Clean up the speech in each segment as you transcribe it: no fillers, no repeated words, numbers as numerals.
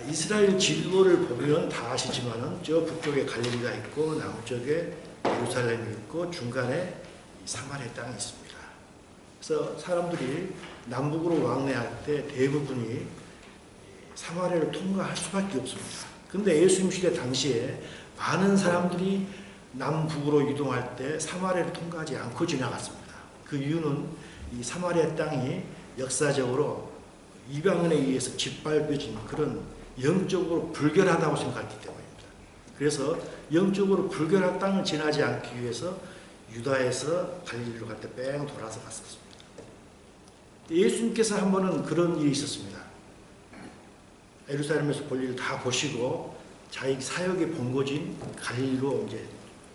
이스라엘 지도를 보면 다 아시지만은 저 북쪽에 갈릴리가 있고 남쪽에 예루살렘이 있고 중간에 사마리아 땅이 있습니다. 그래서 사람들이 남북으로 왕래할 때 대부분이 사마리아를 통과할 수밖에 없습니다. 근데 예수님 시대 당시에 많은 사람들이 남북으로 이동할 때 사마리아를 통과하지 않고 지나갔습니다. 그 이유는 이 사마리아 땅이 역사적으로 이방인에 의해서 짓밟혀진 그런 영적으로 불결하다고 생각했기 때문입니다. 그래서 영적으로 불결한 땅을 지나지 않기 위해서 유다에서 갈릴리로 갈 때 뺑 돌아서 갔었습니다. 예수님께서 한 번은 그런 일이 있었습니다. 예루살렘에서 볼 일을 다 보시고 자기 사역의 본거지인 갈릴리로 이제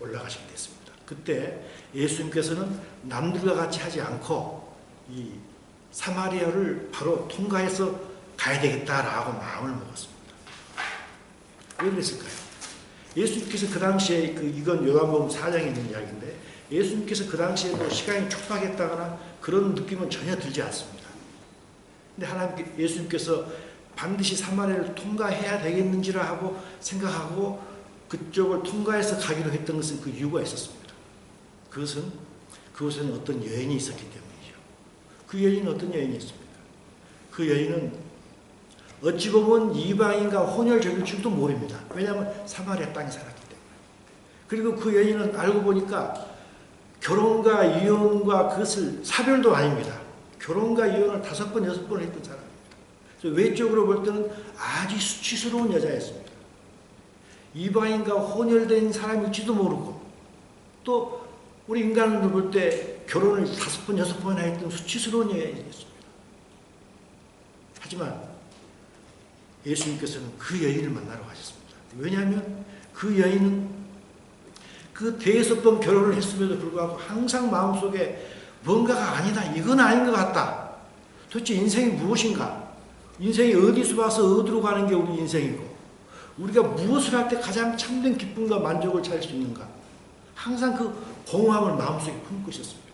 올라가시게 됐습니다. 그때 예수님께서는 남들과 같이 하지 않고 이 사마리아를 바로 통과해서 가야 되겠다라고 마음을 먹었습니다. 왜 그랬을까요? 예수님께서 그 당시에 이건 요한복음 4장에 있는 이야기인데 예수님께서 그 당시에 뭐 시간이 촉박했다거나 그런 느낌은 전혀 들지 않습니다. 근데 예수님께서 반드시 사마리아를 통과해야 되겠는지라 하고 생각하고 그쪽을 통과해서 가기로 했던 것은 그 이유가 있었습니다. 그것은 어떤 여인이 있었기 때문이죠. 그 여인은 어떤 여인이었습니까? 그 여인은 어찌 보면 이방인과 혼혈적일지도 모릅니다. 왜냐하면 사마리아 땅에 살았기 때문에. 그리고 그 여인은 알고 보니까 결혼과 이혼과 그것을 사별도 아닙니다. 결혼과 이혼을 5번, 6번 했던 사람입니다. 그래서 외적으로 볼 때는 아주 수치스러운 여자였습니다. 이방인과 혼혈된 사람일지도 모르고 또 우리 인간으로 볼 때 결혼을 5번, 6번이나 했던 수치스러운 여인이었습니다. 하지만 예수님께서는 그 여인을 만나러 가셨습니다. 왜냐하면 그 여인은 그 대여섯 번 결혼을 했음에도 불구하고 항상 마음속에 뭔가가 아니다. 이건 아닌 것 같다. 도대체 인생이 무엇인가? 인생이 어디서 와서 어디로 가는 게 우리 인생이고 우리가 무엇을 할 때 가장 참된 기쁨과 만족을 찾을 수 있는가? 항상 그 공허함을 마음속에 품고 있었습니다.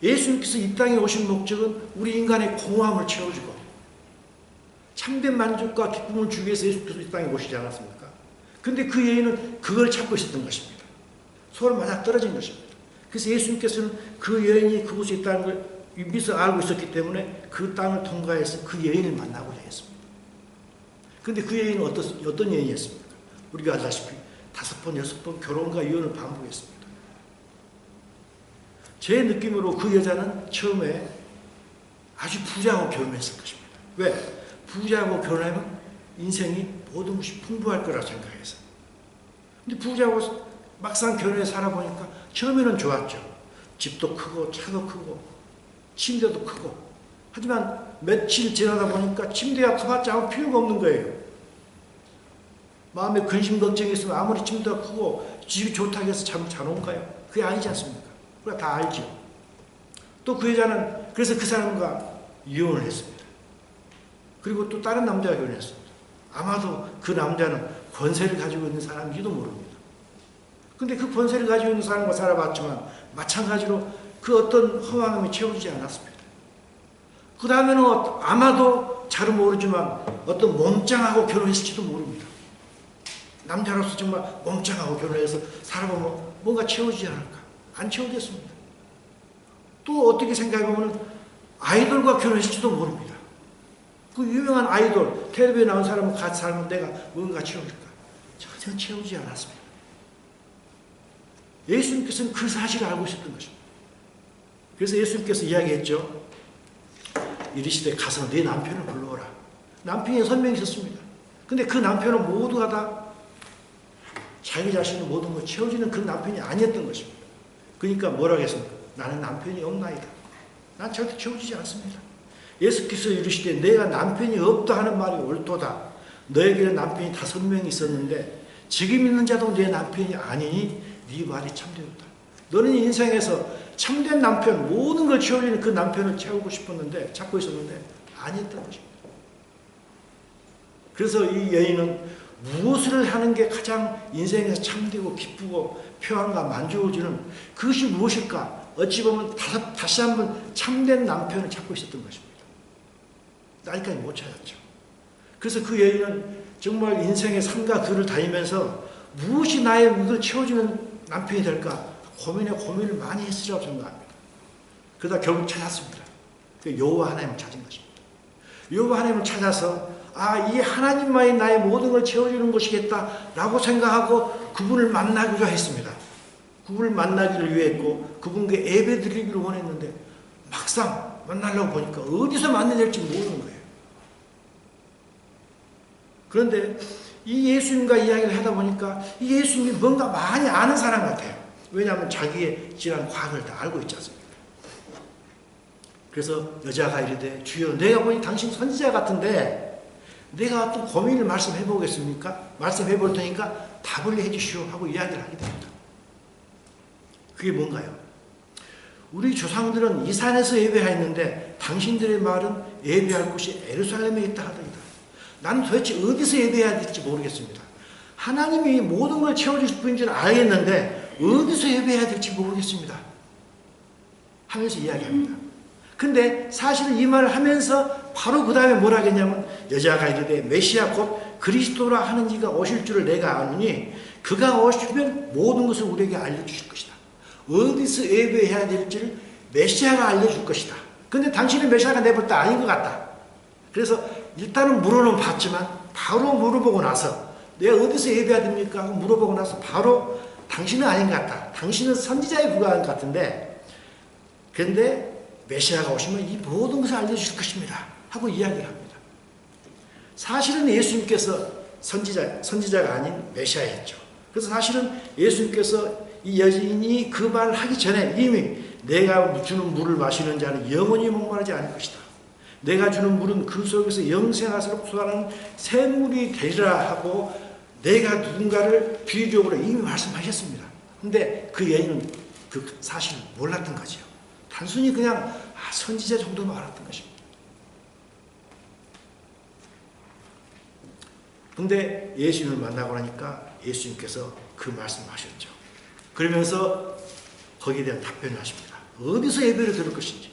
예수님께서 이 땅에 오신 목적은 우리 인간의 공허함을 채워주고 참된 만족과 기쁨을 주기 위해서 예수께서 이 땅에 오시지 않았습니까? 근데 그 여인은 그걸 찾고 있었던 것입니다. 서로 맞아 떨어진 것입니다. 그래서 예수님께서는 그 여인이 그곳에 있다는 걸 미처 알고 있었기 때문에 그 땅을 통과해서 그 여인을 만나고자 했습니다. 근데 그 여인은 어떤 여인이었습니까? 우리가 알다시피 5번, 6번 결혼과 이혼을 반복했습니다. 제 느낌으로 그 여자는 처음에 아주 부자하고 결혼했을 것입니다. 왜? 부자하고 결혼하면 인생이 모든 것이 풍부할 거라 생각해서. 근데 부자하고 막상 결혼해 살아보니까 처음에는 좋았죠. 집도 크고 차도 크고 침대도 크고. 하지만 며칠 지나다 보니까 침대가 커봤자 아무 필요가 없는 거예요. 마음에 근심 걱정이 있으면 아무리 침대가 크고 집이 좋다고 해서 잠을 잘 온가요? 그게 아니지 않습니까? 우리가 다 알죠. 또 그 여자는 그래서 그 사람과 이혼을 했습니다. 그리고 또 다른 남자가 결혼했습니다. 아마도 그 남자는 권세를 가지고 있는 사람인지도 모릅니다. 근데 그 권세를 가지고 있는 사람과 살아봤지만 마찬가지로 그 어떤 허망함이 채워지지 않았습니다. 그 다음에는 아마도 잘은 모르지만 어떤 몸짱하고 결혼했을지도 모릅니다. 남자로서 정말 몸짱하고 결혼해서 살아보면 뭔가 채워지지 않을까? 안 채워졌습니다. 또 어떻게 생각해보면 아이돌과 결혼했을지도 모릅니다. 그 유명한 아이돌, 텔레비에 나온 사람은 같이 살면 내가 뭔가 채워질까? 전혀 채우지 않았습니다. 예수님께서는 그 사실을 알고 있었던 것입니다. 그래서 예수님께서 이야기했죠. 이르시되 가서 네 남편을 불러오라. 남편이 선명히 있었습니다. 근데 그 남편은 모두가 다 자기 자신의 모든 걸 채워지는 그 남편이 아니었던 것입니다. 그러니까 뭐라고 했습니까? 나는 남편이 없나이다. 난 절대 채워지지 않습니다. 예수께서 이르시되 내가 남편이 없다 하는 말이 옳도다. 너에게는 남편이 5명이 있었는데 지금 있는 자도 내 남편이 아니니 네 말이 참되었다. 너는 인생에서 참된 남편, 모든 걸 채워주는 그 남편을 채우고 싶었는데 찾고 있었는데 아니었던 것입니다. 그래서 이 여인은 무엇을 하는 게 가장 인생에서 참되고 기쁘고 평안과 만족을 주는 그것이 무엇일까? 어찌 보면 다시 한번 참된 남편을 찾고 있었던 것입니다. 아직까지 못 찾았죠. 그래서 그 여인은 정말 인생의 삶과 그를 다니면서 무엇이 나의 이걸 채워주는 남편이 될까 고민을 많이 했으리라고 생각합니다. 그러다 결국 찾았습니다. 그 여호와 하나님을 찾은 것입니다. 여호와 하나님을 찾아서 이 하나님만이 나의 모든 걸 채워주는 것이겠다라고 생각하고 그분을 만나기로 했습니다. 그분을 만나기를 위했고 그분께 예배 드리기를 원했는데 막상 만나려고 보니까 어디서 만나야 될지 모르는 거예요. 그런데 이 예수님과 이야기를 하다 보니까 이 예수님이 뭔가 많이 아는 사람 같아요. 왜냐하면 자기의 지난 과거를 다 알고 있지 않습니까? 그래서 여자가 이르되 주여 내가 보니 당신 선지자 같은데 내가 어떤 고민을 말씀해 보겠습니까? 말씀해 볼 테니까 답을 해 주시오 하고 이야기를 하게 됩니다. 그게 뭔가요? 우리 조상들은 이 산에서 예배하였는데 당신들의 말은 예배할 곳이 예루살렘에 있다 하더이다. 나는 도대체 어디서 예배해야 될지 모르겠습니다. 하나님이 모든 걸 채워주실 분인 줄 알겠는데 어디서 예배해야 될지 모르겠습니다. 하면서 이야기합니다. 근데 사실은 이 말을 하면서 바로 그 다음에 뭐라 하겠냐면 여자가 이르되 메시아 곧 그리스도라 하는 이가 오실 줄을 내가 아노니 그가 오시면 모든 것을 우리에게 알려주실 것이다. 어디서 예배해야 될지를 메시아가 알려줄 것이다. 근데 당신은 메시아가 내볼 때 아닌 것 같다. 그래서 일단은 물어는 봤지만 바로 물어보고 나서 내가 어디서 예배해야 됩니까? 하고 물어보고 나서 바로 당신은 아닌 것 같다. 당신은 선지자에 불과한 것 같은데 그런데 메시아가 오시면 이 모든 것을 알려주실 것입니다. 하고 이야기를 합니다. 사실은 예수님께서 선지자가 아닌 메시아였죠. 그래서 사실은 예수님께서 이 여인이 그 말을 하기 전에 이미 내가 주는 물을 마시는 자는 영원히 목마르지 않을 것이다. 내가 주는 물은 그 속에서 영생하도록 솟아나는 샘물이 되리라 하고 내가 누군가를 비유적으로 이미 말씀하셨습니다. 근데 그 여인은 그 사실을 몰랐던 거죠. 단순히 그냥 선지자 정도만 알았던 것입니다. 근데 예수님을 만나고 나니까 예수님께서 그 말씀하셨죠. 그러면서 거기에 대한 답변을 하십니다. 어디서 예배를 드릴 것인지.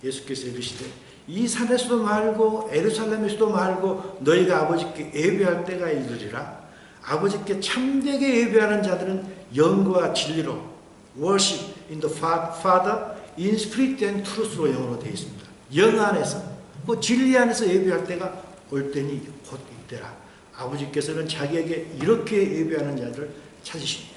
예수께서 이르시되 이 산에서도 말고 예루살렘에서도 말고 너희가 아버지께 예배할 때가 이르리라. 아버지께 참되게 예배하는 자들은 영과 진리로 worship in the Father in spirit and truth로 영어로 되어 있습니다. 영 안에서 그 진리 안에서 예배할 때가 올 때니 곧 이때라. 아버지께서는 자기에게 이렇게 예배하는 자들을 찾으십니다.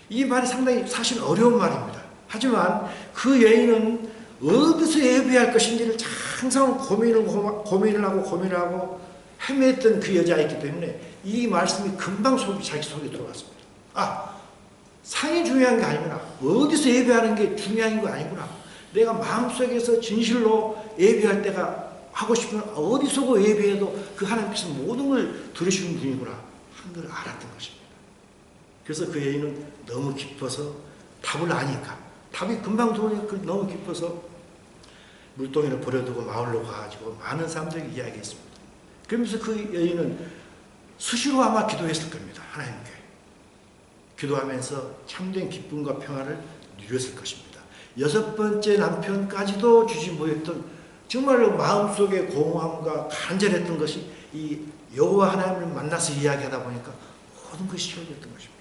이 말이 상당히 사실 어려운 말입니다. 하지만 그 여인은 어디서 예배할 것인지를 항상 고민을 하고 헤맸던 그 여자였기 때문에 이 말씀이 금방 자기 속에 들어갔습니다. 상이 중요한 게 아니구나. 어디서 예배하는 게 중요한 거 아니구나. 내가 마음속에서 진실로 예배할 때가 하고 싶으면 어디서 예배해도 그 하나님께서 모든 걸 들으시는 분이구나 하는 걸 알았던 것입니다. 그래서 그 여인은 너무 깊어서 답을 아니까 답이 금방 들어오니까 너무 깊어서 물동이를 버려두고 마을로 가가지고 많은 사람들에게 이야기했습니다. 그러면서 그 여인은 수시로 아마 기도했을 겁니다. 하나님께. 기도하면서 참된 기쁨과 평화를 누렸을 것입니다. 6번째 남편까지도 주지 못했던 정말로 마음속의 공허함과 간절했던 것이 이 여호와 하나님을 만나서 이야기하다 보니까 모든 것이 채워졌던 것입니다.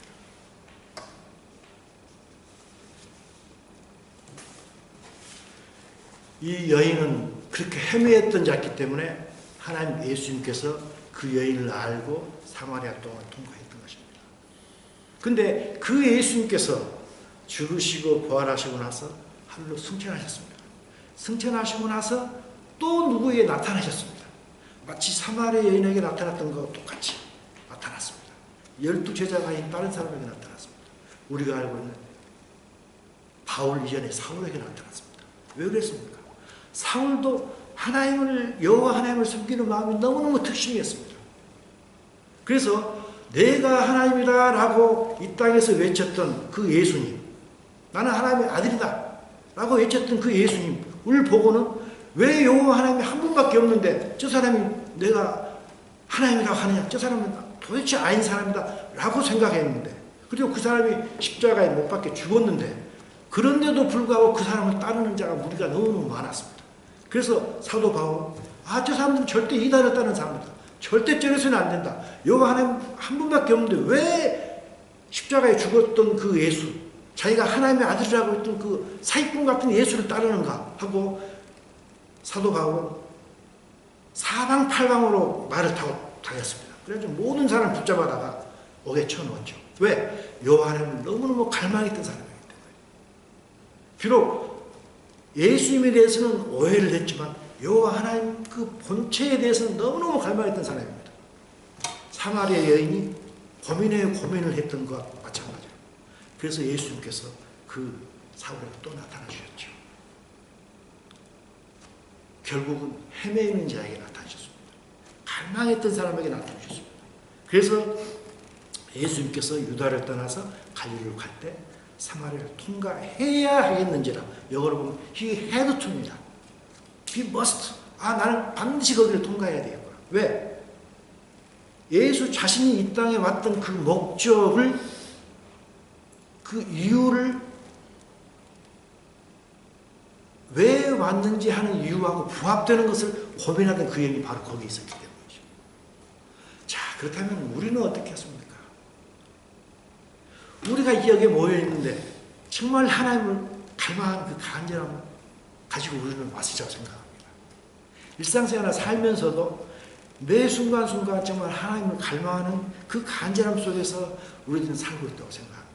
이 여인은 그렇게 헤매했던 자였기 때문에 하나님 예수님께서 그 여인을 알고 사마리아 동을 통과했던 것입니다. 근데 그 예수님께서 죽으시고 부활하시고 나서 하늘로 승천하셨습니다. 승천하시고 나서 또 누구에게 나타나셨습니다. 마치 사마리아 여인에게 나타났던 것과 똑같이 나타났습니다. 12제자가 아닌 다른 사람에게 나타났습니다. 우리가 알고 있는 바울 이전에 사울에게 나타났습니다. 왜 그랬습니까? 사울도 여호와 하나님을 섬기는 마음이 너무너무 특심이었습니다. 그래서 내가 하나님이다 라고 이 땅에서 외쳤던 그 예수님, 나는 하나님의 아들이다 라고 외쳤던 그 예수님을 보고는 왜 여호와 하나님이 한 분밖에 없는데 저 사람이 내가 하나님이라고 하느냐, 저 사람은 도대체 아닌 사람이다 라고 생각했는데, 그리고 그 사람이 십자가에 못 박혀 죽었는데 그런데도 불구하고 그 사람을 따르는 자가 무리가 너무너무 많았습니다. 그래서 사도 바울은 저 사람들은 절대 이단을 따르는 사람이다. 절대 쩔어서는 안 된다. 여호와 하나님 한 분밖에 없는데 왜 십자가에 죽었던 그 예수, 자기가 하나님의 아들이라고 했던 그 사기꾼 같은 예수를 따르는가 하고 사도 바울은 사방팔방으로 말을 타고 다녔습니다. 그래서 모든 사람을 붙잡아다가 옥에 쳐넣었죠. 왜? 여호와 하나님을 너무너무 갈망했던 사람이기 때문에. 비록 예수님에 대해서는 오해를 했지만 여호와 하나님 그 본체에 대해서는 너무너무 갈망했던 사람입니다. 사마리아 여인이 고민에 고민을 했던 것과 마찬가지로. 그래서 예수님께서 그 사울에게 또 나타나주셨죠. 결국은 헤매이는 자에게 나타나셨습니다. 갈망했던 사람에게 나타나셨습니다. 그래서 예수님께서 유다를 떠나서 갈릴리로 갈 때 사마리아를 통과해야 하겠는지라. 영어로 보면 he had to입니다. he must. 나는 반드시 거기를 통과해야 되겠구나. 왜? 예수 자신이 이 땅에 왔던 그 목적을, 그 이유를, 왜 왔는지 하는 이유하고 부합되는 것을 고민하던 그 여인이 바로 거기에 있었기 때문이죠. 자, 그렇다면 우리는 어떻게 했습니까? 우리가 이 여기에 모여있는데 정말 하나님을 갈망하는 그 간절함을 가지고 우리는 왔으리라고 생각합니다. 일상생활 살면서도 매 순간순간 정말 하나님을 갈망하는 그 간절함 속에서 우리들은 살고 있다고 생각합니다.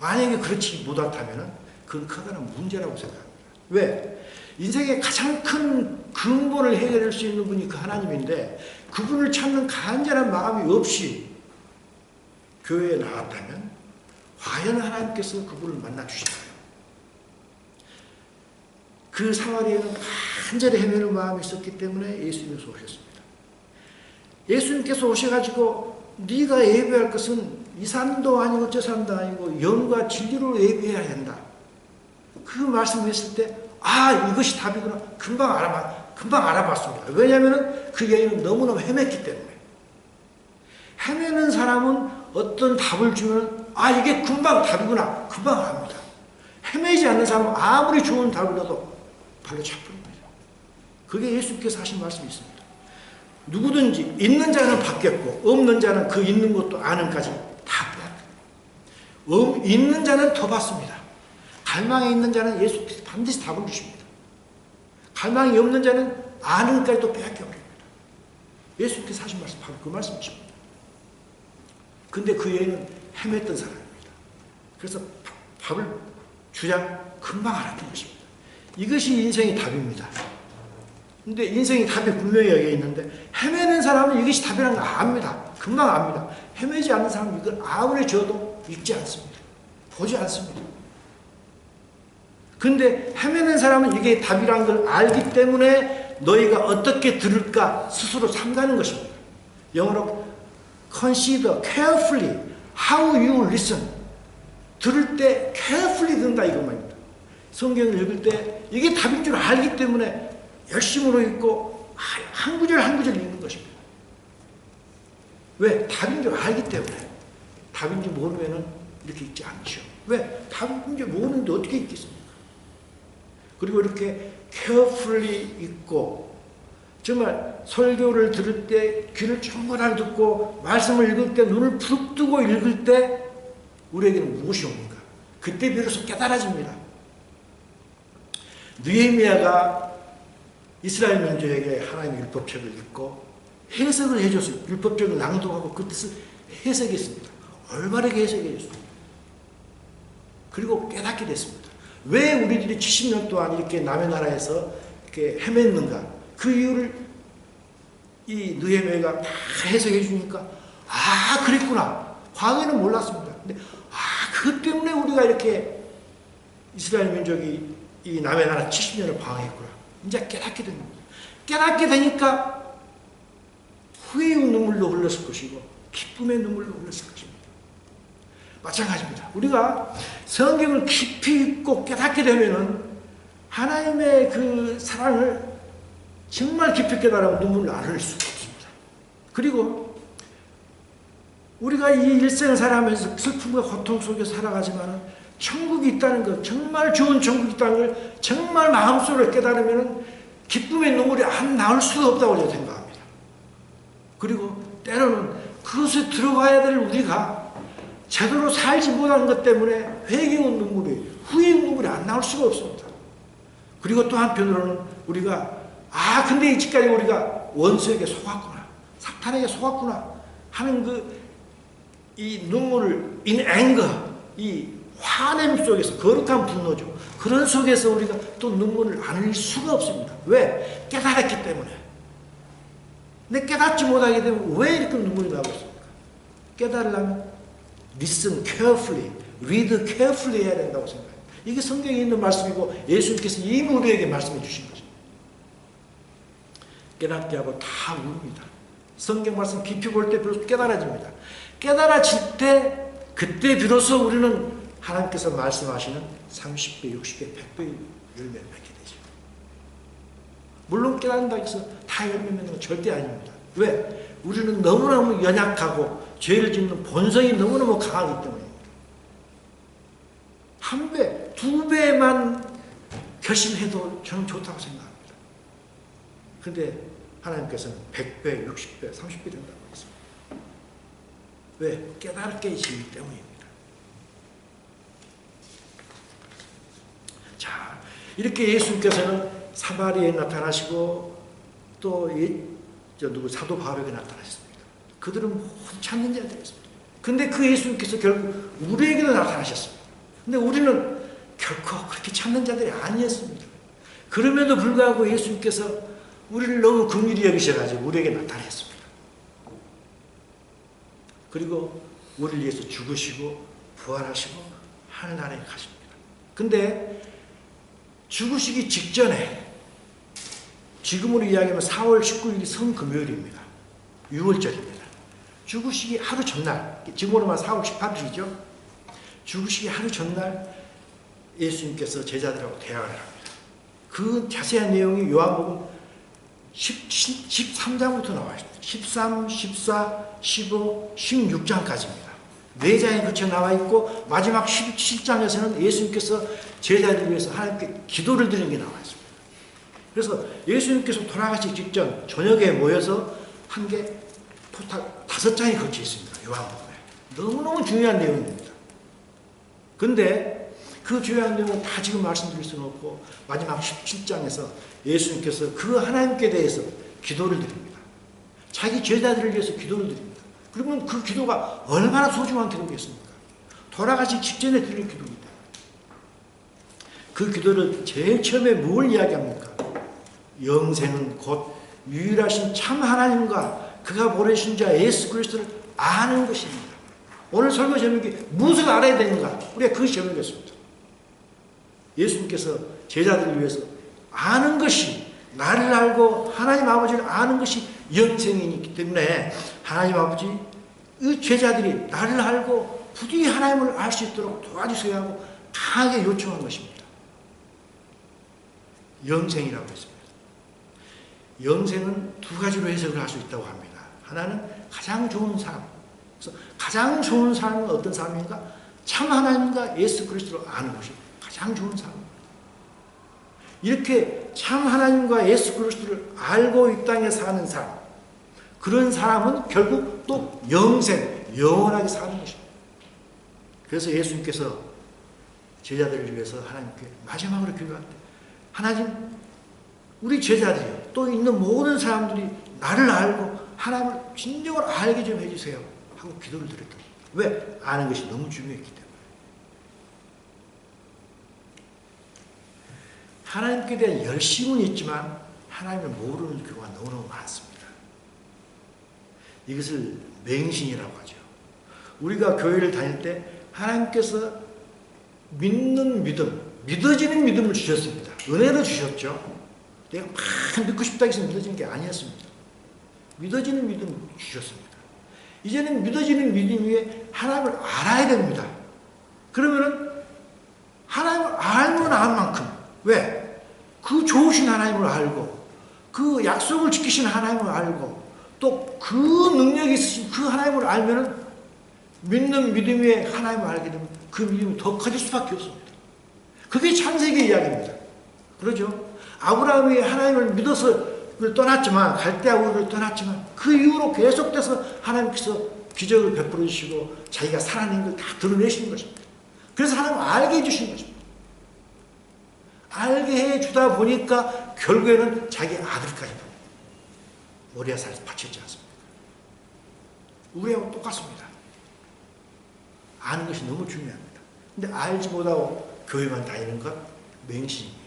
만약에 그렇지 못하다면 그건 커다란 문제라고 생각합니다. 왜? 인생의 가장 큰 근본을 해결할 수 있는 분이 그 하나님인데 그분을 찾는 간절한 마음이 없이 교회에 나왔다면 과연 하나님께서 그분을 만나주실까요? 그 사마리아에는 간절히 헤매는 마음이 있었기 때문에 예수님께서 오셨습니다. 예수님께서 오셔가지고 네가 예배할 것은 이 산도 아니고 저 산도 아니고 영과 진리로 예배해야 한다. 그 말씀을 했을 때 이것이 답이구나. 금방 알아봤습니다. 왜냐하면 그 여인은 너무너무 헤맸기 때문에. 헤매는 사람은 어떤 답을 주면 이게 금방 답이구나. 금방 압니다. 헤매지 않는 사람은 아무리 좋은 답을 줘도 발로 차버립니다. 그게 예수께서 하신 말씀이 있습니다. 누구든지 있는 자는 받겠고 없는 자는 그 있는 것도 아는까지 다 빼앗깁니다. 있는 자는 더 받습니다. 갈망에 있는 자는 예수께서 반드시 답을 주십니다. 갈망이 없는 자는 아는까지 또 빼앗겨버립니다. 예수께서 하신 말씀 바로 그 말씀이십니다. 근데 그 여인은 헤맸던 사람입니다. 그래서 답을 주자 금방 알았던 것입니다. 이것이 인생의 답입니다. 근데 인생의 답이 분명히 여기 있는데 헤매는 사람은 이것이 답이라는 걸 압니다. 금방 압니다. 헤매지 않는 사람은 이걸 아무리 줘도 읽지 않습니다. 보지 않습니다. 근데 헤매는 사람은 이게 답이라는 걸 알기 때문에 너희가 어떻게 들을까 스스로 삼가는 것입니다. 영어로 consider carefully how you listen. 들을 때 carefully 듣는다 이것만입니다. 성경을 읽을 때 이게 답인 줄 알기 때문에 열심으로 읽고 한 구절 한 구절 읽는 것입니다. 왜? 답인 줄 알기 때문에. 답인지 모르면 이렇게 읽지 않죠. 왜? 답인지 모르는데 어떻게 읽겠습니까? 그리고 이렇게 carefully 읽고 정말 설교를 들을 때 귀를 쫑긋하게 듣고 말씀을 읽을 때 눈을 푹 뜨고 읽을 때 우리에게는 무엇이 옵니까? 그때 비로소 깨달아집니다. 느헤미야가 이스라엘 민족에게 하나님의 율법책을 읽고 해석을 해줬어요. 율법책을 낭독하고 그 뜻을 해석했습니다. 올바르게 해석해줬습니다. 그리고 깨닫게 됐습니다. 왜 우리들이 70년 동안 이렇게 남의 나라에서 이렇게 헤맸는가? 그 이유를 이 느헤미야가 다 해석해 주니까 그랬구나. 과거에는 몰랐습니다. 근데 그것 때문에 우리가 이렇게 이스라엘 민족이 이 남의 나라 70년을 방황했구나. 이제 깨닫게 된 겁니다. 깨닫게 되니까 후회의 눈물도 흘렀을 것이고 기쁨의 눈물도 흘렀을 것입니다. 마찬가지입니다. 우리가 성경을 깊이 읽고 깨닫게 되면은 하나님의 그 사랑을 정말 깊이 깨달으면 눈물을 안 흘릴 수가 없습니다. 그리고 우리가 이 일생을 살아가면서 슬픔과 고통 속에서 살아가지만 천국이 있다는 것, 정말 좋은 천국이 있다는 걸 정말 마음속으로 깨달으면 기쁨의 눈물이 안 나올 수가 없다고 저는 생각합니다. 그리고 때로는 그것에 들어가야 될 우리가 제대로 살지 못한 것 때문에 회개의 눈물이, 후회의 눈물이 안 나올 수가 없습니다. 그리고 또 한편으로는 우리가 근데 이제까지 우리가 원수에게 속았구나, 사탄에게 속았구나 하는 이 눈물을 in anger, 이 화냄 속에서, 거룩한 분노죠. 그런 속에서 우리가 또 눈물을 안 흘릴 수가 없습니다. 왜? 깨달았기 때문에. 근데 깨닫지 못하게 되면 왜 이렇게 눈물이 나고 있습니까? 깨달으려면 listen carefully, read carefully 해야 된다고 생각해요. 이게 성경에 있는 말씀이고 예수님께서 이미 우리에게 말씀해 주신 거죠. 깨닫게 하고 다 우립니다. 성경 말씀 깊이 볼 때 비로소 깨달아집니다. 깨달아질 때 그때 비로소 우리는 하나님께서 말씀하시는 30배, 60배, 100배 열매를 맺게 되죠. 물론 깨닫는다고 해서 다 열매 맺는 건 절대 아닙니다. 왜? 우리는 너무너무 연약하고 죄를 짓는 본성이 너무너무 강하기 때문입니다. 1배, 2배만 결심해도 저는 좋다고 생각합니다. 그런데 하나님께서는 100배, 60배, 30배 된다고 했습니다. 왜? 깨닫게 해주시기 때문입니다. 자, 이렇게 예수님께서는 사마리아에 나타나시고 또 사도 바울에게 나타나셨습니다. 그들은 모두 찾는 자들이었습니다. 근데 그 예수님께서 결국 우리에게도 나타나셨습니다. 근데 우리는 결코 그렇게 찾는 자들이 아니었습니다. 그럼에도 불구하고 예수님께서 우리를 너무 긍휼히 여기셔가지고 우리에게 나타났습니다. 그리고 우리를 위해서 죽으시고 부활하시고 하늘나라에 가십니다. 근데 죽으시기 직전에, 지금으로 이야기하면 4월 19일이 성금요일입니다. 6월절입니다. 죽으시기 하루 전날, 지금으로 말하면 4월 18일이죠. 죽으시기 하루 전날 예수님께서 제자들하고 대화를 합니다. 그 자세한 내용이 요한복음 13장부터 나와 있습니다. 13, 14, 15, 16장까지입니다. 4장에 그쳐 나와 있고 마지막 17장에서는 예수님께서 제자들을 위해서 하나님께 기도를 드리는 게 나와 있습니다. 그래서 예수님께서 돌아가시기 직전 저녁에 모여서 한 게 토탈 5장이 걸쳐 있습니다. 요한복음에. 너무너무 중요한 내용입니다. 근데 그 중요한 내용은 다 지금 말씀드릴 수는 없고 마지막 17장에서 예수님께서 그 하나님께 대해서 기도를 드립니다. 자기 제자들을 위해서 기도를 드립니다. 그러면 그 기도가 얼마나 소중한 기도겠습니까? 돌아가시기 직전에 드릴 기도입니다. 그 기도를 제일 처음에 뭘 이야기합니까? 영생은 곧 유일하신 참 하나님과 그가 보내신 자 예수 그리스도를 아는 것입니다. 오늘 설교 제목이 무엇을 알아야 되는가? 우리가 그 제목이었습니다. 예수님께서 제자들을 위해서 아는 것이, 나를 알고 하나님 아버지를 아는 것이 영생이기 때문에 하나님 아버지, 이 제자들이 나를 알고 부디 하나님을 알 수 있도록 도와주셔야 하고 강하게 요청한 것입니다. 영생이라고 했습니다. 영생은 두 가지로 해석을 할 수 있다고 합니다. 하나는 가장 좋은 삶. 그래서 가장 좋은 삶은 어떤 삶인가? 참 하나님과 예수 그리스도를 아는 것이 가장 좋은 삶입니다. 이렇게 참 하나님과 예수 그리스도를 알고 이 땅에 사는 삶, 그런 사람은 결국 또 영생, 영원하게 사는 것입니다. 그래서 예수님께서 제자들을 위해서 하나님께 마지막으로 기도할 때, 하나님, 우리 제자들이요, 또 있는 모든 사람들이 나를 알고 하나님을 진정으로 알게 좀 해주세요 하고 기도를 드렸다. 왜? 아는 것이 너무 중요했기 때문에. 하나님께 대한 열심은 있지만 하나님을 모르는 경우가 너무너무 많습니다. 이것을 맹신이라고 하죠. 우리가 교회를 다닐 때 하나님께서 믿는 믿음, 믿어지는 믿음을 주셨습니다. 은혜를 주셨죠. 내가 막 믿고 싶다 해서 믿어지는 게 아니었습니다. 믿어지는 믿음을 주셨습니다. 이제는 믿어지는 믿음 위에 하나님을 알아야 됩니다. 그러면은 하나님을 알면 알 만큼, 왜? 그 좋으신 하나님을 알고 그 약속을 지키신 하나님을 알고 또 그 능력이 있으신 그 하나님을 알면은 믿는 믿음 위에 하나님을 알게 되면 그 믿음이 더 커질 수밖에 없습니다. 그게 창세기 이야기입니다. 그러죠? 아브라함이 하나님을 믿어서 우리를 떠났지만, 갈대아 우르를 떠났지만 그 이후로 계속돼서 하나님께서 기적을 베풀어 주시고 자기가 살아낸 걸 다 드러내시는 것입니다. 그래서 하나님 알게 해주신 것입니다. 알게 해주다 보니까 결국에는 자기 아들까지 모리아 산에서 바쳤지 않습니까? 우리하고 똑같습니다. 아는 것이 너무 중요합니다. 근데 알지 못하고 교회만 다니는 것 맹신입니다.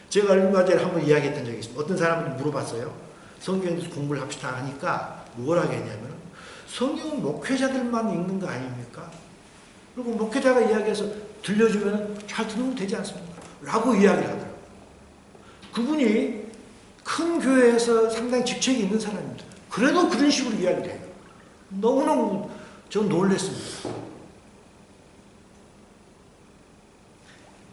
제가 얼마 전에 한번 이야기했던 적이 있습니다. 어떤 사람한테 물어봤어요. 성경에서 공부를 합시다 하니까 뭐라고 했냐면 성경은 목회자들만 읽는 거 아닙니까? 그리고 목회자가 이야기해서 들려주면 잘 들으면 되지 않습니까? 라고 이야기를 하더라고요. 그분이 큰 교회에서 상당히 직책이 있는 사람입니다. 그래도 그런 식으로 이야기를 해요. 너무너무 전 놀랐습니다.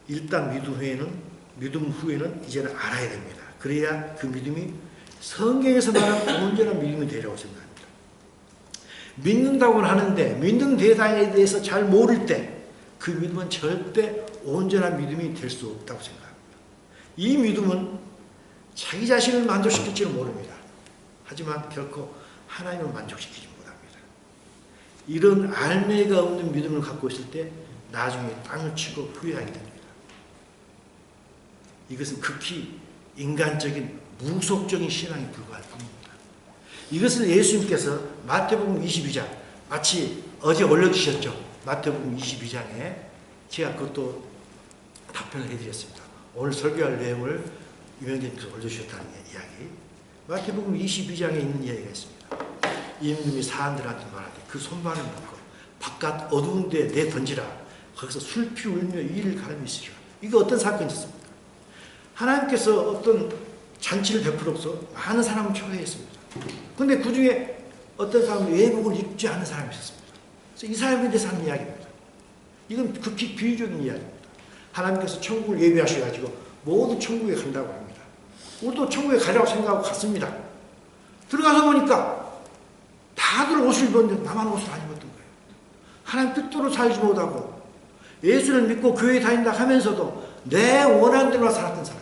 일단 믿음 후에는 이제는 알아야 됩니다. 그래야 그 믿음이 성경에서 말하는 온전한 믿음이 되리라고 생각합니다. 믿는다고는 하는데 믿는 대상에 대해서 잘 모를 때 그 믿음은 절대 온전한 믿음이 될 수 없다고 생각합니다. 이 믿음은 자기 자신을 만족시킬지는 모릅니다. 하지만 결코 하나님을 만족시키지 못합니다. 이런 알매가 없는 믿음을 갖고 있을 때 나중에 땅을 치고 후회하게 됩니다. 이것은 극히 인간적인 무속적인 신앙에 불과할 뿐입니다. 이것을 예수님께서 마태복음 22장 마치 어제 올려주셨죠. 마태복음 22장에 제가 그것도 답변을 해드렸습니다. 오늘 설교할 내용을 유명진께서 올려주셨다는 이야기. 마태복음 22장에 있는 이야기가 있습니다. 임금이 사람들한테 말하되 그 손발을 묶어 바깥 어두운 데에 내던지라. 거기서 술피 울며 이를 가르며 있으리라. 이게 어떤 사건이었습니까? 하나님께서 어떤 잔치를 베풀어서 많은 사람을 초대했습니다. 그런데 그 중에 어떤 사람은 예복을 입지 않은 사람이 있었습니다. 그래서 이 사람에 대해서 하는 이야기입니다. 이건 극히 비유적인 이야기입니다. 하나님께서 천국을 예비하셔가지고 모두 천국에 간다고 합니다. 우리도 천국에 가려고 생각하고 갔습니다. 들어가서 보니까 다들 옷을 입었는데 나만 옷을 안 입었던 거예요. 하나님 뜻대로 살지 못하고 예수를 믿고 교회에 다닌다 하면서도 내 원하는 대로 살았던 사람.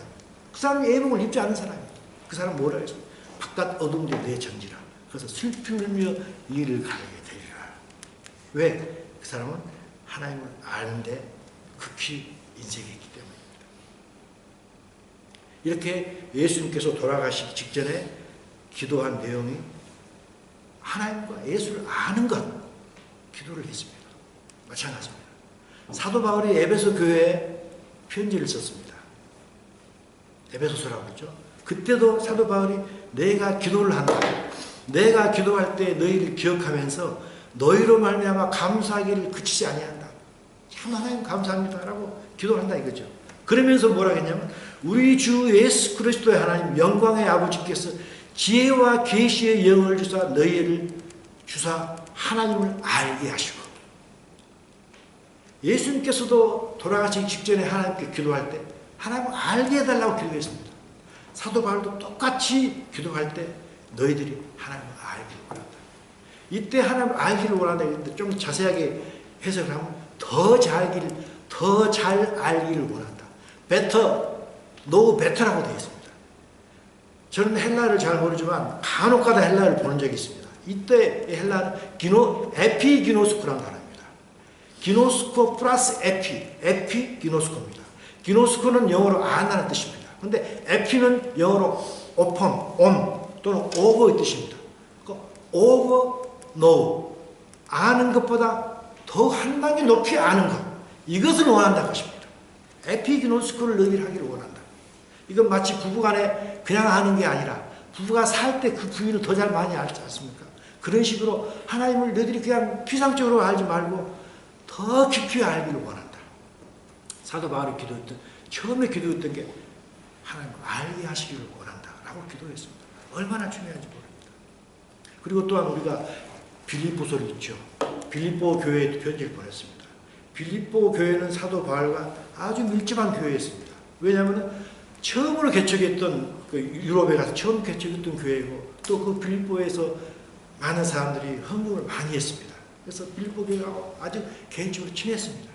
그 사람이 예복을 입지 않은 사람이에요. 그 사람 뭐라 했어요? 바깥 어두운 데 내던지라. 그래서 슬피 울며 이를 가르게 되리라. 왜? 그 사람은 하나님을 아는데 극히 인색이 있기 때문입니다. 이렇게 예수님께서 돌아가시기 직전에 기도한 내용이 하나님과 예수를 아는 것 기도를 했습니다. 마찬가지입니다. 사도 바울이 에베소 교회에 편지를 썼습니다. 에베소서라고 했죠. 그때도 사도 바울이 내가 기도를 한다. 내가 기도할 때 너희를 기억하면서 너희로 말미암아 감사하기를 그치지 아니한다. 참 하나님 감사합니다라고 기도한다 이거죠. 그러면서 뭐라 했냐면 우리 주 예수 그리스도의 하나님 영광의 아버지께서 지혜와 계시의 영을 주사 너희를 주사 하나님을 알게 하시고 예수님께서도 돌아가시기 직전에 하나님께 기도할 때 하나님을 알게 해달라고 기도했습니다. 사도 바울도 똑같이 기도할 때 너희들이 하나님을 알기를 원한다. 이때 하나님을 알기를 원한다 했는데 좀 자세하게 해석을 하면 더 잘 알기를 원한다. better, know better라고 되어 있습니다. 저는 헬라를 잘 모르지만 간혹가다 헬라를 보는 적이 있습니다. 이때 헬라는 에피기노스코라는 단어입니다. 기노스코 플러스 에피기노스코입니다. 기노스코는 영어로 안다는 뜻입니다. 그런데 에피는 영어로 upon, on 또는 over의 뜻입니다. over, know, 아는 것보다 더 한 단계 높이 아는 것, 이것을 원한다고 하십니다. 에피기노스코를 너희를 하기를 원한다. 이건 마치 부부간에 그냥 아는 게 아니라 부부가 살 때 그 부위를 더 잘 많이 알지 않습니까? 그런 식으로 하나님을 너희들이 그냥 피상적으로 알지 말고 더 깊이 알기를 원한다. 사도 바울이 처음에 기도했던 게 하나님을 알게 하시기를 원한다 라고 기도했습니다. 얼마나 중요한지 모릅니다. 그리고 또한 우리가 빌립보서를 있죠. 빌립보 교회에 편지를 보냈습니다. 빌립보 교회는 사도 바울과 아주 밀접한 교회였습니다. 왜냐하면 처음으로 개척했던 그 유럽에 가서 처음 개척했던 교회이고 또 그 빌립보에서 많은 사람들이 헌금을 많이 했습니다. 그래서 빌립보 교회가 아주 개인적으로 친했습니다.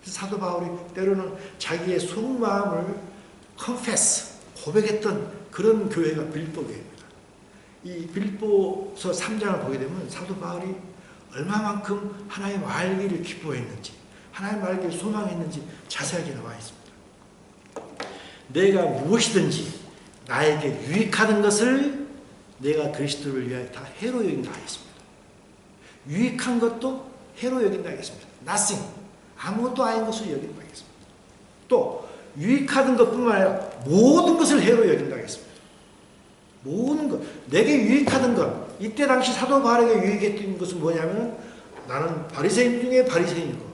그래서 사도 바울이 때로는 자기의 속마음을 confess, 고백했던 그런 교회가 빌립보 교회입니다. 이 빌립보서 3장을 보게 되면 사도 바울이 얼마만큼 하나님의 알기를 기뻐했는지, 하나님의 알기를 소망했는지 자세하게 나와 있습니다. 내가 무엇이든지 나에게 유익하는 것을 내가 그리스도를 위하여 다 해로 여긴다 하겠습니다. 유익한 것도 해로 여긴다 하겠습니다. nothing, 아무것도 아닌 것을 여긴다 하겠습니다. 또 유익하는 것뿐만 아니라 모든 것을 해로 여긴다 하겠습니다. 모든 것, 내게 유익하던 것. 이때 당시 사도 바울에게 유익했던 것은 뭐냐면, 나는 바리새인 중에 바리새인이고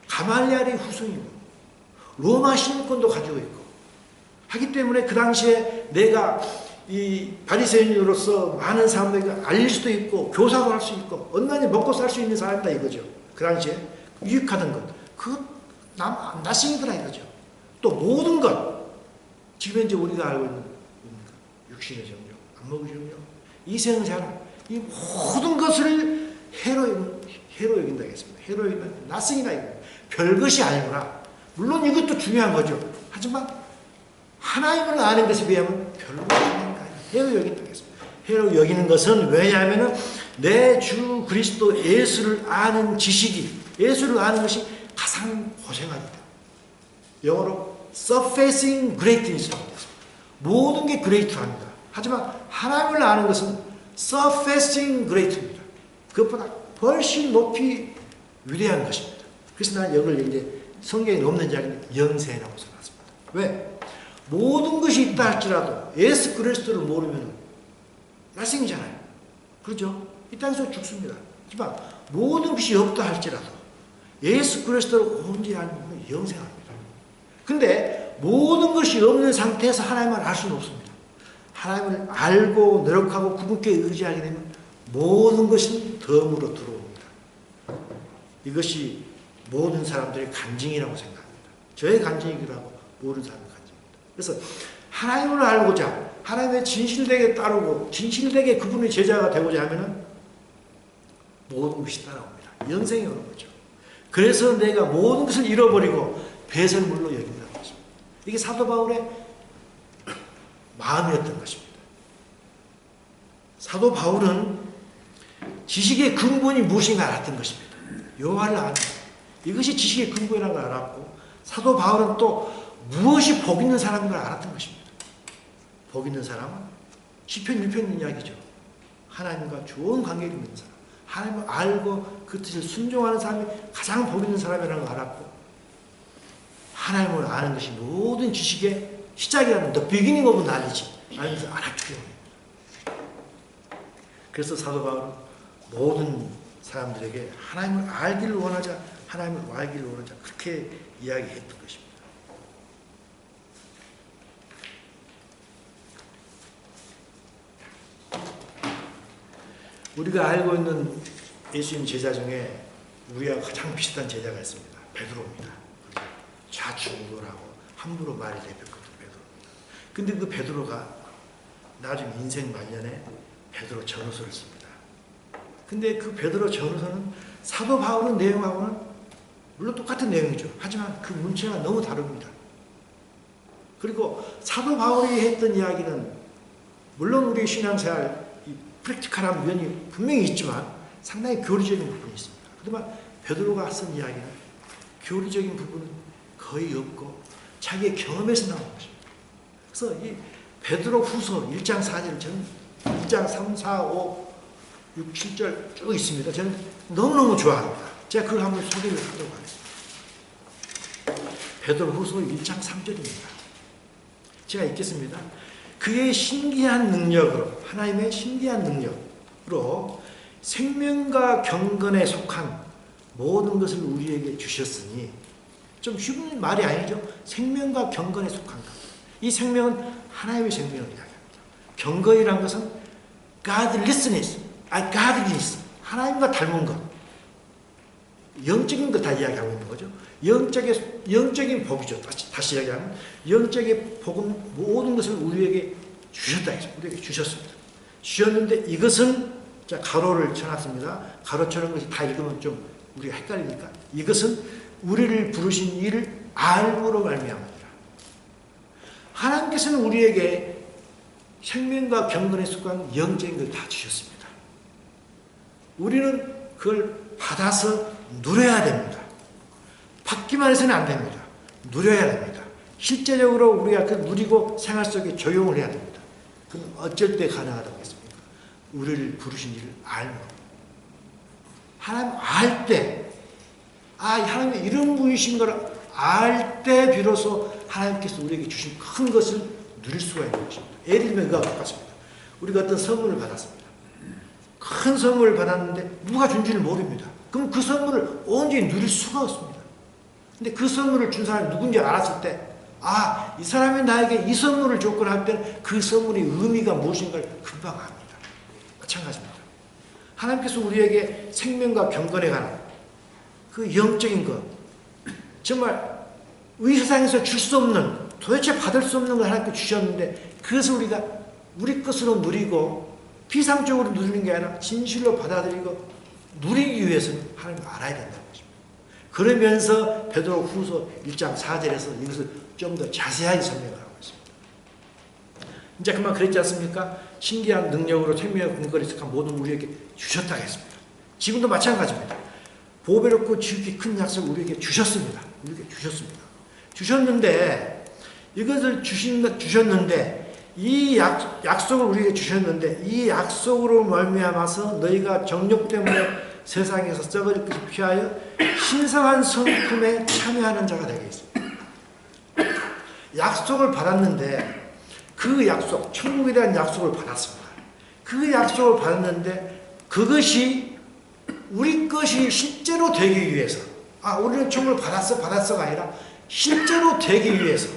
가말리엘의 후손이고 로마 시민권도 가지고 있고 하기 때문에 그 당시에 내가 이 바리새인으로서 많은 사람들에게 알릴 수도 있고 교사도 할 수 있고 언난히 먹고 살 수 있는 사람이다 이거죠. 그 당시에 유익하던 것, 그 나싱이더라 이거죠. 또 모든 것, 지금 이제 우리가 알고 있는 육신의 정욕, 안목의 정욕, 이생의 자랑, 이 모든 것을 해로 여긴다 하겠습니다. 해로 여긴다, 나싱이다 이거. 별것이 아니구나. 물론 이것도 중요한 거죠. 하지만 하나님을 아는 것에 비하면 별것이 아닌가. 해로 여긴다 하겠습니다. 해로 여기는 것은 왜냐하면 내 주 그리스도 예수를 아는 지식이, 예수를 아는 것이 가장 고생하다. 영어로 surfacing greatness라고 했습니다. 모든 게 great합니다. 하지만 하나님을 아는 것은 surfacing great입니다. 그것보다 훨씬 높이 위대한 것입니다. 그래서 나는 이걸 이제 성경에 없는 이야기는 영생이라고 써놨습니다. 왜? 모든 것이 있다 할지라도 예수 그리스도를 모르면 나생이잖아요. 그렇죠? 이 땅에서 죽습니다. 하지만 모든 것이 없다 할지라도 예수 그리스도를 온전히 알면 영생합니다. 근데 모든 것이 없는 상태에서 하나님을 알 수는 없습니다. 하나님을 알고 노력하고 그분께 의지하게 되면 모든 것이 덤으로 들어옵니다. 이것이 모든 사람들의 간증이라고 생각합니다. 저의 간증이기도 하고 모든 사람의 간증입니다. 그래서 하나님을 알고자, 하나님의 진실되게 따르고 진실되게 그분의 제자가 되고자 하면 모든 것이 따라옵니다. 영생이 오는 거죠. 그래서 내가 모든 것을 잃어버리고 배설물로 여긴다는 것입니다. 이게 사도 바울의 마음이었던 것입니다. 사도 바울은 지식의 근본이 무엇인가 알았던 것입니다. 여호와를 아는 것. 이것이 지식의 근본이라는 걸 알았고, 사도 바울은 또 무엇이 복 있는 사람인 걸 알았던 것입니다. 복 있는 사람은 시편 6편 이야기죠. 하나님과 좋은 관계를 맺는 사람, 하나님을 알고 그 뜻을 순종하는 사람이 가장 복 있는 사람이라는 걸 알았고, 하나님을 아는 것이 모든 지식의 시작이라는 the beginning of knowledge 알면서 알았기 때문에. 그래서 사도 바울은 모든 사람들에게 하나님을 알기를 원하자, 하나님을 알기를 원하자, 그렇게 이야기했던 것입니다. 우리가 알고 있는 예수님 제자 중에 우리와 가장 비슷한 제자가 있습니다. 베드로입니다. 좌충우돌하고 함부로 말을 내뱉거든 베드로입니다. 근데 그 베드로가 나중에 인생 말년에 베드로 전후서를 씁니다. 근데 그 베드로 전후서는 사도 바울의 내용하고는 물론 똑같은 내용이죠. 하지만 그 문체가 너무 다릅니다. 그리고 사도 바울이 했던 이야기는 물론 우리 신앙생활 프랙티컬한 면이 분명히 있지만 상당히 교리적인 부분이 있습니다. 그렇지만 베드로가 쓴 이야기는 교리적인 부분은 거의 없고 자기의 경험에서 나온 것입니다. 그래서 이 베드로 후서 1장 4절, 저는 1장 3, 4, 5, 6, 7절 쭉 있습니다. 저는 너무너무 좋아합니다. 제가 그걸 한번 소개를 하도록 하겠습니다. 베드로 후서 1장 3절입니다. 제가 읽겠습니다. 그의 신기한 능력으로, 하나님의 신기한 능력으로 생명과 경건에 속한 모든 것을 우리에게 주셨으니, 좀 쉬운 말이 아니죠. 생명과 경건에 속한 것. 이 생명은 하나님의 생명을 이야기합니다. 경건이란 것은 godliness, godliness, 하나님과 닮은 것. 영적인 것 다 이야기하고 있는 거죠. 영적인 복이죠. 다시 이야기하면 영적인 복은 모든 것을 우리에게 주셨다. 우리에게 주셨습니다. 주셨는데 이것은, 자, 가로를 쳐놨습니다. 가로 쳐놓은 것이 다 읽으면 좀 우리가 헷갈리니까, 이것은 우리를 부르신 이를 알므로 말미암았다. 하나님께서는 우리에게 생명과 경건에 속한 영적인 걸 다 주셨습니다. 우리는 그걸 받아서 누려야 됩니다. 받기만 해서는 안 됩니다. 누려야 됩니다. 실제적으로 우리가 그 누리고 생활 속에 적용을 해야 됩니다. 그럼 어쩔 때 가능하다고 했습니까? 우리를 부르신 일을 알고. 하나님 알 때, 하나님의 이런 분이신 걸 알 때 비로소 하나님께서 우리에게 주신 큰 것을 누릴 수가 있는 것입니다. 예를 들면 그와 똑같습니다. 우리가 어떤 선물을 받았습니다. 큰 선물을 받았는데 누가 준지를 모릅니다. 그럼 그 선물을 온전히 누릴 수가 없습니다. 근데 그 선물을 준 사람이 누군지 알았을 때, 이 사람이 나에게 이 선물을 줬구나 할 때는 그 선물의 의미가 무엇인가를 금방 압니다. 마찬가지입니다. 하나님께서 우리에게 생명과 경건에 관한 그 영적인 것, 정말 이 세상에서 줄 수 없는, 도대체 받을 수 없는 걸 하나님께 주셨는데 그것을 우리가 우리 것으로 누리고 피상적으로 누리는 게 아니라 진실로 받아들이고 누리기 위해서는 하나님을 알아야 된다는 것입니다. 그러면서 베드로 후서 1장 4절에서 이것을 좀 더 자세하게 설명을 하고 있습니다. 이제 그만 그랬지 않습니까? 신기한 능력으로 생명의 근거를 속한 모든 우리에게 주셨다고 했습니다. 지금도 마찬가지입니다. 보배롭고 지극히 큰 약속을 우리에게 주셨습니다. 우리에게 주셨습니다. 주셨는데 이것을 주셨는데 이 약속을 우리에게 주셨는데 이 약속으로 말미암아서 너희가 정욕 때문에 세상에서 썩어질 것을 피하여 신성한 성품에 참여하는 자가 되겠습니다. 약속을 받았는데 그 약속, 천국에 대한 약속을 받았습니다. 그 약속을 받았는데 그것이 우리 것이 실제로 되기 위해서, 우리는 천국을 받았어가 아니라 실제로 되기 위해서,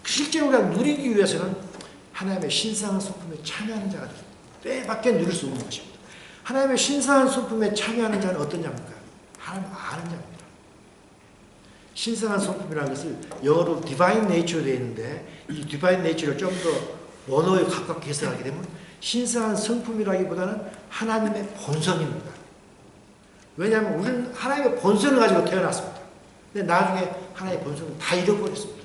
실제로 우리가 누리기 위해서는 하나님의 신성한 성품에 참여하는 자가 됩니다. 때밖에 누릴 수 없는 것입니다. 하나님의 신성한 성품에 참여하는 자는 어떤 자입니까? 하나님 아는 자입니다. 신성한 성품이라는 것을 영어로 divine nature 되어 있는데 이 divine nature를 좀 더 원어에 가깝게 해석하게 되면 신성한 성품이라기보다는 하나님의 본성입니다. 왜냐하면 우리는 하나님의 본성을 가지고 태어났습니다. 근데 나중에 하나님의 본성을 다 잃어버렸습니다.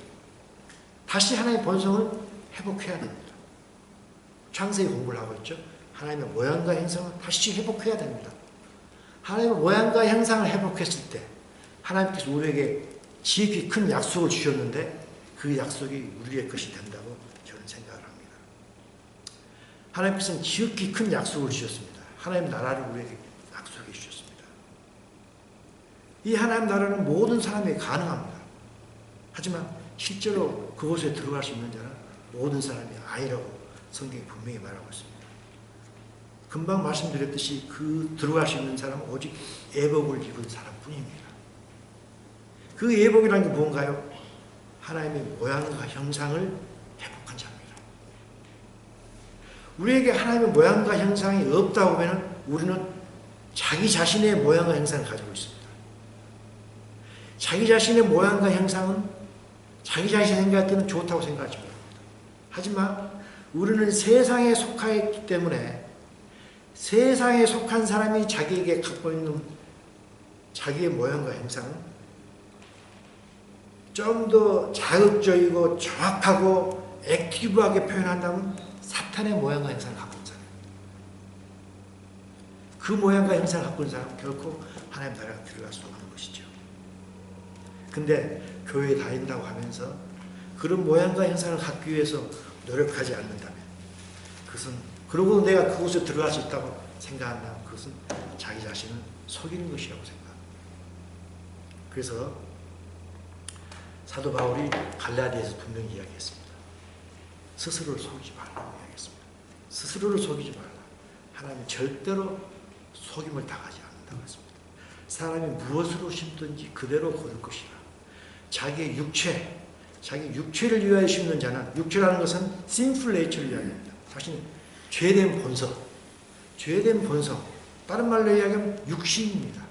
다시 하나님의 본성을 회복해야 됩니다. 창세기 공부를 하고 있죠. 하나님의 모양과 형상을 다시 회복해야 됩니다. 하나님의 모양과 형상을 회복했을 때 하나님께서 우리에게 지극히 큰 약속을 주셨는데 그 약속이 우리의 것이 된다고 저는 생각을 합니다. 하나님께서는 지극히 큰 약속을 주셨습니다. 하나님 나라를 우리에게 약속해 주셨습니다. 이 하나님 나라는 모든 사람에게 가능합니다. 하지만 실제로 그곳에 들어갈 수 있는 자는 모든 사람이 아니라고 성경이 분명히 말하고 있습니다. 금방 말씀드렸듯이 그 들어갈 수 있는 사람은 오직 예복을 입은 사람뿐입니다. 그 예복이라는 게 뭔가요? 하나님의 모양과 형상을 회복한 자입니다. 우리에게 하나님의 모양과 형상이 없다고 하면 우리는 자기 자신의 모양과 형상을 가지고 있습니다. 자기 자신의 모양과 형상은 자기 자신이 생각할 때는 좋다고 생각하지 못합니다. 하지만 우리는 세상에 속하였기 때문에 세상에 속한 사람이 자기에게 갖고 있는 자기의 모양과 형상은 좀 더 자극적이고 정확하고 액티브하게 표현한다면 사탄의 모양과 형상을 갖고 있는 사람입니다. 그 모양과 형상을 갖고 있는 사람은 결코 하나님 나라에 들어갈 수 없는 것이죠. 근데 교회에 다닌다고 하면서 그런 모양과 형상을 갖기 위해서 노력하지 않는다면 그것은, 그러고 내가 그곳에 들어갈 수 있다고 생각한다면 그것은 자기 자신을 속이는 것이라고 생각합니다. 그래서 사도 바울이 갈라디아에서 분명히 이야기했습니다. 스스로를 속이지 말라고 이야기했습니다. 스스로를 속이지 말라. 하나님은 절대로 속임을 당하지 않는다고 했습니다. 사람이 무엇으로 심든지 그대로 거둘 것이라. 자기의 육체를 위하여 심는 자는, 육체라는 것은 sinful nature를 이야기합니다. 자신의 죄된 본성, 다른 말로 이야기하면 육신입니다.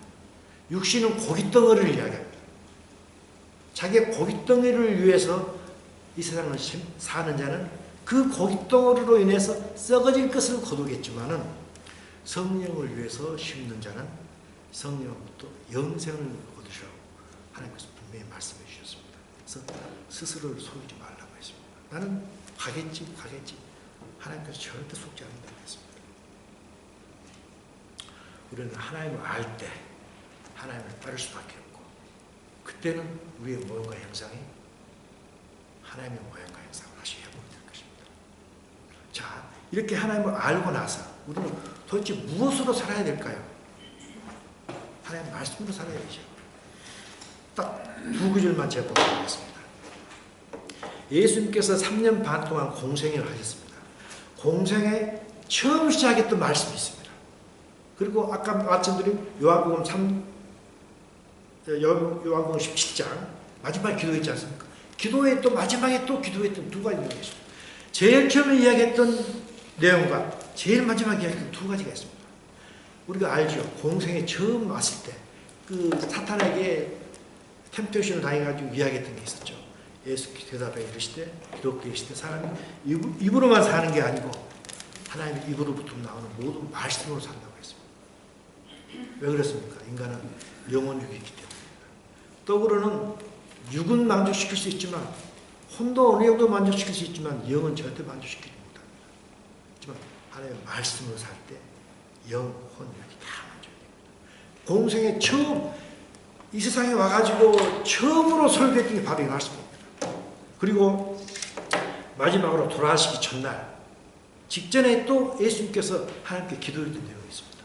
육신은 고깃덩어리를 이야기합니다. 자기의 고깃덩어리를 위해서 이 세상을 사는 자는 그 고깃덩어리로 인해서 썩어질 것을 거두겠지만은 성령을 위해서 심는 자는 성령부터 영생을 거두시라고 하나님께서 분명히 말씀해 주셨습니다. 그래서 스스로를 속이지 말라고 했습니다. 나는 가겠지. 하나님께서 절대 속지 않는다고 했습니다. 우리는 하나님을 알 때 하나님을 따를 수밖에 없고, 그때는 우리의 모형과 형상이 하나님의 모형과 형상을 다시 회복이 될 것입니다. 자, 이렇게 하나님을 알고 나서 우리는 도대체 무엇으로 살아야 될까요? 하나님 말씀으로 살아야죠. 딱 두 구절만 제가 보도록 하겠습니다. 예수님께서 3년 반 동안 공생을 하셨습니다. 공생에 처음 시작했던 말씀이 있습니다. 그리고 아까 말씀드린 요한복음 17장 마지막에 기도했지 않습니까? 기도에 또 마지막에 또 기도했던 두 가지 내용이 있습니다. 제일 처음에 이야기했던 내용과 제일 마지막에 이야기했던 두 가지가 있습니다. 우리가 알죠. 공생에 처음 왔을 때 그 사탄에게 템테이션을 당해가지고 이야기했던 게 있었죠. 예수께서 대답해 이르시되 기독교에 이르시되 사람이 입으로만 사는 게 아니고 하나님의 입으로부터 나오는 모든 말씀으로 산다고 했습니다. 왜 그렇습니까? 인간은 영혼육이 있기 때문입니다. 떡으로는 육은 만족시킬 수 있지만, 혼도 어느 정도 만족시킬 수 있지만 영은 절대 만족시키지 못합니다. 하지만 하나님의 말씀으로 살 때 영, 혼, 육이 다 만족됩니다. 공생에 처음 이 세상에 와가지고 처음으로 설교했던 게 바로 이 말씀입니다. 그리고 마지막으로 돌아가시기 전날 직전에 또 예수님께서 하나님께 기도했던 내용이 있습니다.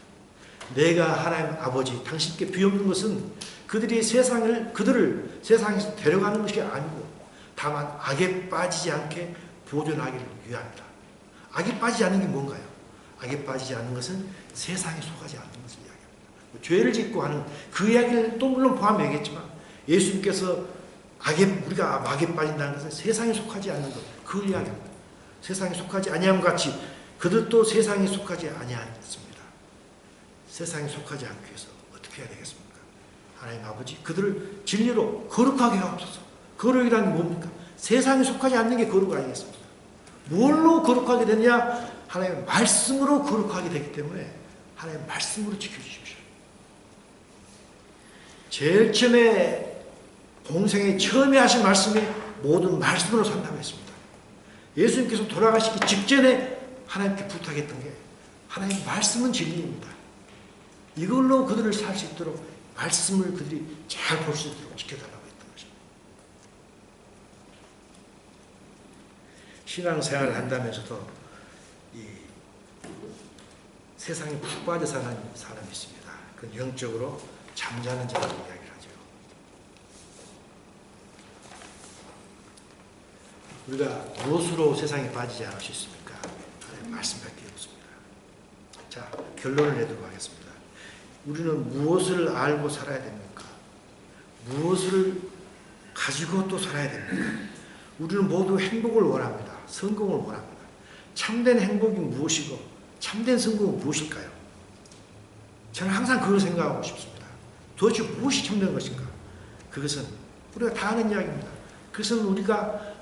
내가 하나님 아버지 당신께 비옵는 것은 그들을 세상에서 데려가는 것이 아니고 다만 악에 빠지지 않게 보존하기를 위함이다. 악에 빠지지 않는 게 뭔가요? 악에 빠지지 않는 것은 세상에 속하지 않는 것을 이야기합니다. 죄를 짓고 하는 그 이야기를 또 물론 포함되겠지만, 예수님께서 우리가 악에 빠진다는 것은 세상에 속하지 않는 것, 그걸 이야기합니다. 세상에 속하지 아니함 같이 그들도 세상에 속하지 아니하였습니다. 세상에 속하지 않기 위해서 어떻게 해야 되겠습니까? 하나님 아버지 그들을 진리로 거룩하게 하옵소서. 거룩이라는 게 뭡니까? 세상에 속하지 않는 게 거룩 아니겠습니까? 뭘로 거룩하게 되냐? 하나님의 말씀으로 거룩하게 되기 때문에 하나님의 말씀으로 지켜주십시오. 제일 처음에 공생에 처음에 하신 말씀이 모든 말씀으로 산다고 했습니다. 예수님께서 돌아가시기 직전에 하나님께 부탁했던 게 하나님 말씀은 진리입니다. 이걸로 그들을 살 수 있도록 말씀을 그들이 잘 볼 수 있도록 지켜달라고 했던 것입니다. 신앙생활을 한다면서도 이 세상에 푹 빠져 사는 사람이 있습니다. 그건 영적으로 잠자는 자라고 이야기를 하죠. 우리가 무엇으로 세상에 빠지지 않을 수 있습니까? 하나님의 말씀밖에 없습니다. 자, 결론을 내도록 하겠습니다. 우리는 무엇을 알고 살아야 됩니까? 무엇을 가지고 또 살아야 됩니까? 우리는 모두 행복을 원합니다. 성공을 원합니다. 참된 행복이 무엇이고 참된 성공은 무엇일까요? 저는 항상 그걸 생각하고 싶습니다. 도대체 무엇이 참된 것인가? 그것은 우리가 다 아는 이야기입니다. 그것은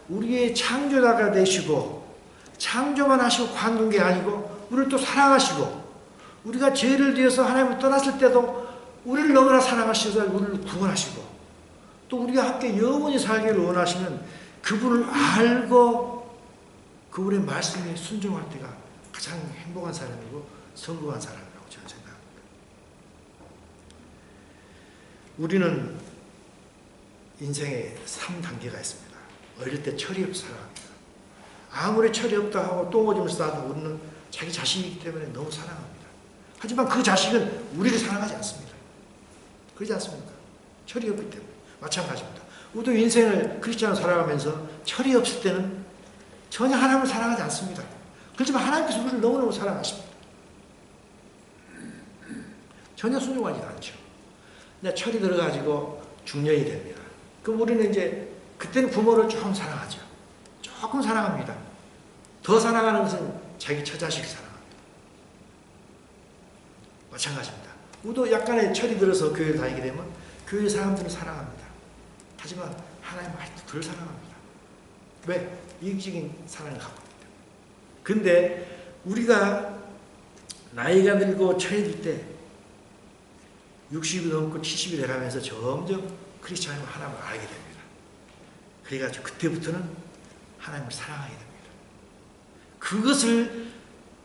우리의 창조자가 되시고 창조만 하시고 관둔 게 아니고 우리를 또 사랑하시고, 우리가 죄를 지어서 하나님을 떠났을 때도 우리를 너무나 사랑하셔서 우리를 구원하시고, 또 우리가 함께 영원히 살기를 원하시는 그분을 알고 그분의 말씀에 순종할 때가 가장 행복한 사람이고 성공한 사람이라고 저는 생각합니다. 우리는 인생에 3단계가 있습니다. 어릴 때 철이 없어 살아갑니다. 아무리 철이 없다 하고 똥오줌을 싸도 우리는 자기 자신이기 때문에 너무 사랑합니다. 하지만 그 자식은 우리를 사랑하지 않습니다. 그러지 않습니까? 철이 없기 때문에. 마찬가지입니다. 우리도 인생을 크리스찬으로 살아가면서 철이 없을 때는 전혀 하나님을 사랑하지 않습니다. 그렇지만 하나님께서 우리를 너무너무 사랑하십니다. 전혀 순종하지 않죠. 근데 철이 들어가지고 중년이 됩니다. 그럼 우리는 이제 그때는 부모를 조금 사랑하죠. 조금 사랑합니다. 더 사랑하는 것은 자기 처자식을 사랑합니다. 마찬가지입니다. 우리도 약간의 철이 들어서 교회를 다니게 되면 교회 사람들을 사랑합니다. 하지만 하나님을 아직도 덜 사랑합니다. 왜? 이익적인 사랑을 갖고 있기 때문에. 근데 우리가 나이가 들고 철이 들 때 60이 넘고 70이 돼가면서 점점 크리스찬의 하나님을 알게 됩니다. 그래가지고 그때부터는 하나님을 사랑하게 됩니다. 그것을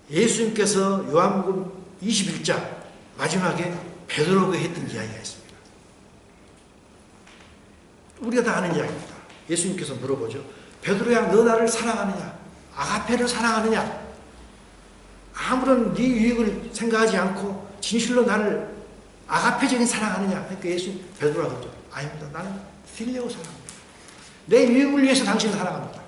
예수님께서 요한복음 21장 마지막에 베드로에게 했던 이야기가 있습니다. 우리가 다 아는 이야기입니다. 예수님께서 물어보죠. 베드로야, 너 나를 사랑하느냐? 아가페를 사랑하느냐? 아무런 네 유익을 생각하지 않고 진실로 나를 아가페적인 사랑하느냐? 그러니까 예수님 베드로가 그러죠. 아닙니다. 나는 필레오 사랑합니다. 내 유익을 위해서 당신을 사랑합니다.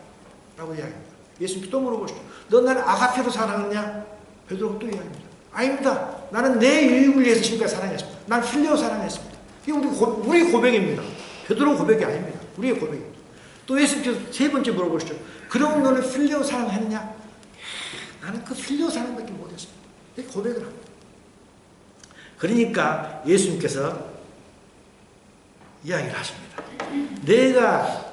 라고 이야기합니다. 예수님께 또 물어보시죠. 너 나를 아가페로 사랑하느냐? 베드로가 또 이야기합니다. 아닙니다. 나는 내 유익을 위해서 지금까지 사랑했습니다. 난 필레오 사랑했습니다. 이게 우리 고백입니다. 베드로 고백이 아닙니다. 우리의 고백입니다. 또 예수님께서 세 번째 물어보시죠. 그럼 너는 필레오 사랑했느냐? 나는 그 필레오 사랑밖에 못했습니다. 이렇게 고백을 합니다. 그러니까 예수님께서 이야기를 하십니다. 내가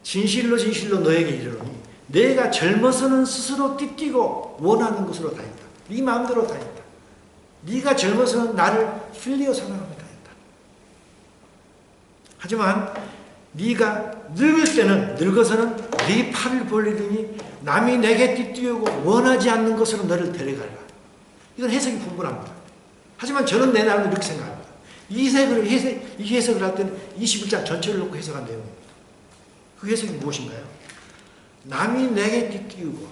진실로 너에게 이르노니 내가 젊어서는 스스로 띠뛰고 원하는 곳으로 다닌다. 네 마음대로 다닌다. 네가 젊어서는 나를 필레오 사랑하며 다닌다. 하지만 네가 늙어서는 네 팔을 벌리더니 남이 내게 띠뛰고 원하지 않는 것으로 너를 데려가라. 이건 해석이 분분합니다. 하지만 저는 내 나름대로 이렇게 생각합니다. 이 해석을 할 때는 21장 전체를 놓고 해석한 내용입니다. 그 해석이 무엇인가요? 남이 내게 띠뛰고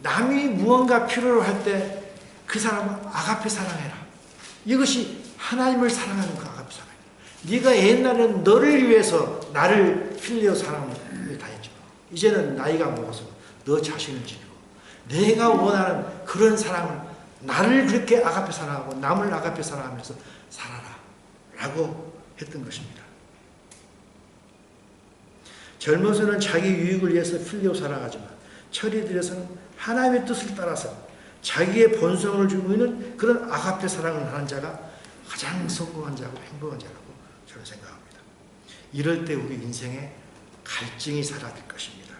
남이 무언가 필요로 할 때 그 사람은 아가페 사랑해라. 이것이 하나님을 사랑하는 그 아가페 사랑이다. 네가 옛날에는 너를 위해서 나를 필레오 사랑을 다했죠. 이제는 나이가 먹어서 너 자신을 지키고 내가 원하는 그런 사랑을 나를 그렇게 아가페 사랑하고 남을 아가페 사랑하면서 살아라 라고 했던 것입니다. 젊어서는 자기 유익을 위해서 필레오 사랑하지만 철이 들어서는 하나님의 뜻을 따라서 자기의 본성을 주고 있는 그런 아가페 사랑을 하는 자가 가장 성공한 자고 행복한 자라고 저는 생각합니다. 이럴 때 우리 인생에 갈증이 사라질 것입니다.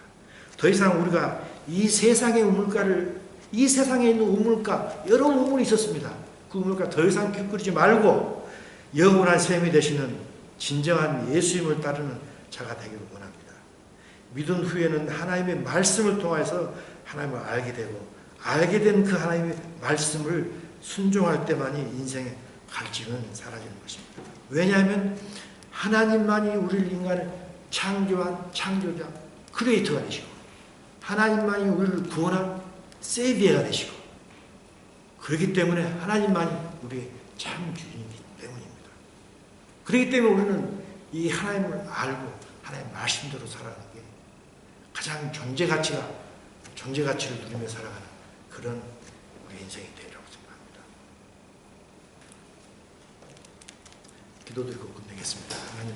더 이상 우리가 이 세상에 있는 우물가, 여러 우물이 있었습니다. 그 우물가 더 이상 깃끓이지 말고 영원한 샘이 되시는 진정한 예수님을 따르는 자가 되기를 원합니다. 믿은 후에는 하나님의 말씀을 통해서 하나님을 알게 되고 알게 된 그 하나님의 말씀을 순종할 때만이 인생의 갈증은 사라지는 것입니다. 왜냐하면 하나님만이 우리를 인간을 창조한 창조자, 크리에이터가 되시고 하나님만이 우리를 구원한 세비어가 되시고 그렇기 때문에 하나님만이 우리의 참 주인이기 때문입니다. 그렇기 때문에 우리는 이 하나님을 알고 하나님의 말씀대로 살아가는 게 가장 존재 가치를 누리며 살아가는 그런 우리 인생이 되리라고 생각합니다. 기도드리고 끝내겠습니다. 하나님